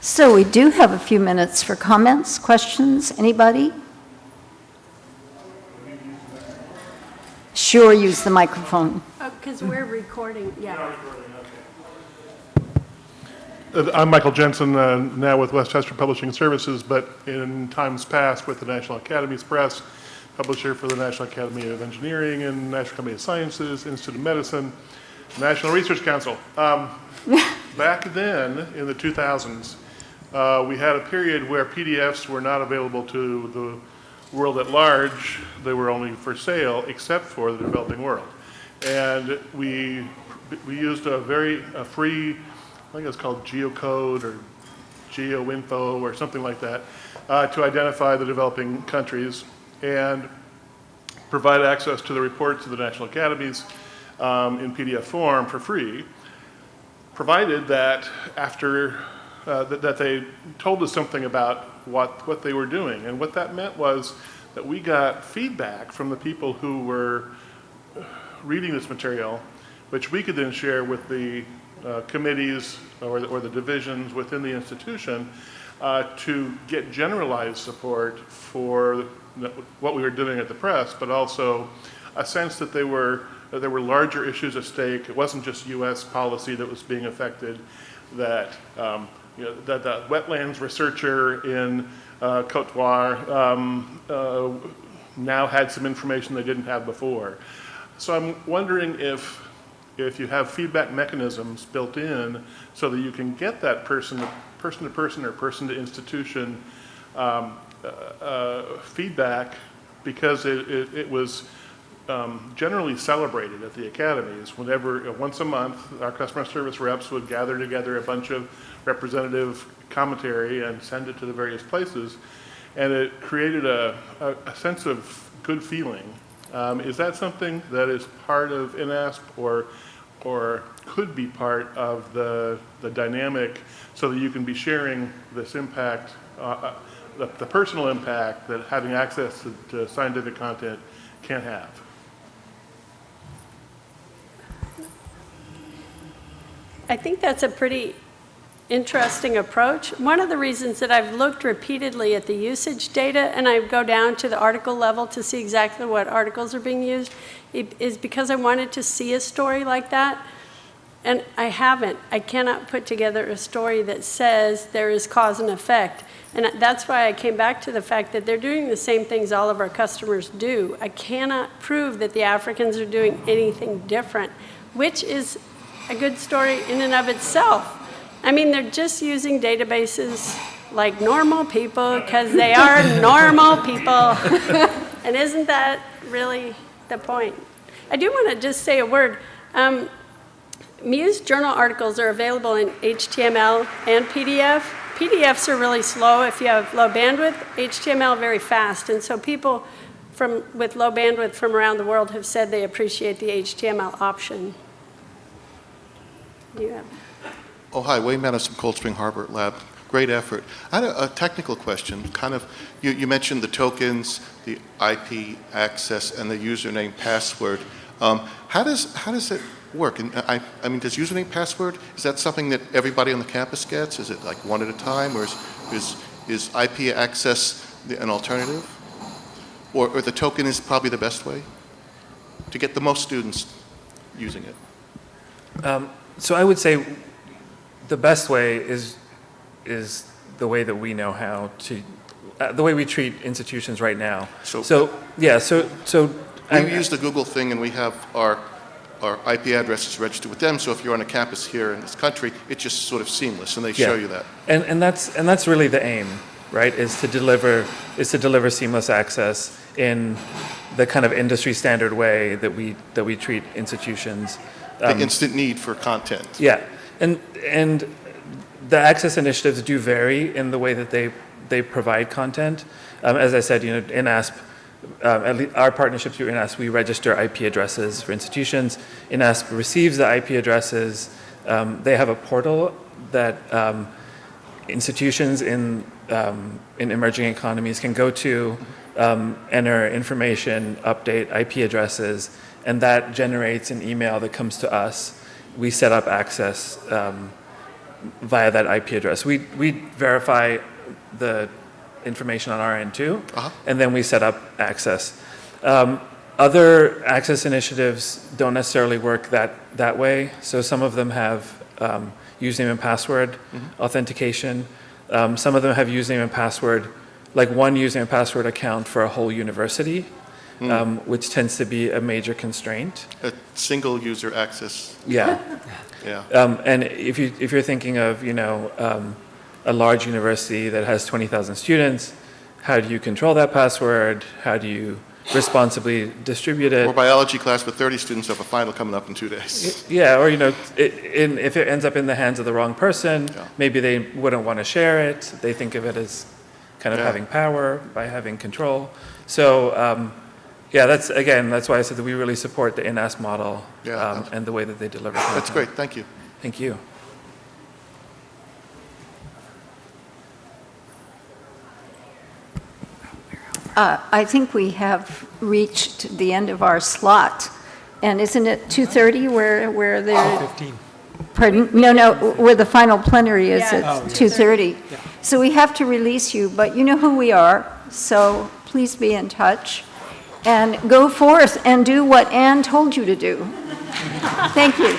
So we do have a few minutes for comments, questions. Anybody? Sure, use the microphone. Oh, because we're recording, yeah. I'm Michael Jensen, now with Westchester Publishing Services, but in times past with the National Academies Press, publisher for the National Academy of Engineering and National Academy of Sciences, Institute of Medicine, National Research Council. Back then, in the 2000s, we had a period where PDFs were not available to the world at large. They were only for sale, except for the developing world. And we used a free, I think it's called geocode or geoinfo or something like that, to identify the developing countries and provide access to the reports of the National Academies in PDF form for free, provided that after that they told us something about what they were doing. And what that meant was that we got feedback from the people who were reading this material, which we could then share with the committees or the divisions within the institution to get generalized support for what we were doing at the press, but also a sense that there were larger issues at stake. It wasn't just U.S. policy that was being affected, that that the wetlands researcher in Côte d'Ivoire now had some information they didn't have before. So I'm wondering if you have feedback mechanisms built in so that you can get that person to person or person to institution feedback, because it was generally celebrated at the academies. Once a month, our customer service reps would gather together a bunch of representative commentary and send it to the various places, and it created a sense of good feeling. Is that something that is part of INASP or could be part of the dynamic, so that you can be sharing this impact, the personal impact that having access to scientific content can have? I think that's a pretty interesting approach. One of the reasons that I've looked repeatedly at the usage data, and I go down to the article level to see exactly what articles are being used, is because I wanted to see a story like that. And I haven't. I cannot put together a story that says there is cause and effect. And that's why I came back to the fact that they're doing the same things all of our customers do. I cannot prove that the Africans are doing anything different, which is a good story in and of itself. I mean, they're just using databases like normal people because they are normal people. And isn't that really the point? I do want to just say a word. Muse journal articles are available in HTML and PDF. PDFs are really slow if you have low bandwidth, HTML very fast. And so people with low bandwidth from around the world have said they appreciate the HTML option. Yeah. Oh, hi, Wayne Madison, Cold Spring Harbor Lab. Great effort. I had a technical question. Kind of, you mentioned the tokens, the IP access, and the username password. How does it work? And I mean, does username password, is that something that everybody on the campus gets? Is it like one at a time, or is IP access an alternative? Or the token is probably the best way to get the most students using it? So I would say the best way is the way that we know how to, the way we treat institutions right now. So we use the Google thing, and we have our IP addresses registered with them. So if you're on a campus here in this country, it's just sort of seamless, and they show you that. And that's really the aim, right? Is to deliver seamless access in the kind of industry standard way that we treat institutions. The instant need for content. Yeah, and the access initiatives do vary in the way that they provide content. As I said, INASP, our partnerships through INASP, we register IP addresses for institutions. INASP receives the IP addresses. They have a portal that institutions in emerging economies can go to, enter information, update IP addresses, and that generates an email that comes to us. We set up access via that IP address. We verify the information on our end too, and then we set up access. Other access initiatives don't necessarily work that way. So some of them have username and password authentication. Some of them have username and password, like one username and password account for a whole university, which tends to be a major constraint. A single user access. Yeah. Yeah. And if you're thinking of, a large university that has 20,000 students, how do you control that password? How do you responsibly distribute it? Or biology class with 30 students have a final coming up in 2 days. Yeah, or if it ends up in the hands of the wrong person, maybe they wouldn't want to share it. They think of it as kind of having power by having control. So that's why I said that we really support the in-ask model and the way that they deliver content. That's great. Thank you. Thank you. I think we have reached the end of our slot. And isn't it 2:30 where they're... 15. Pardon? No, where the final plenary is Yeah. at 2:30. So we have to release you, but you know who we are, so please be in touch. And go forth and do what Ann told you to do. Thank you.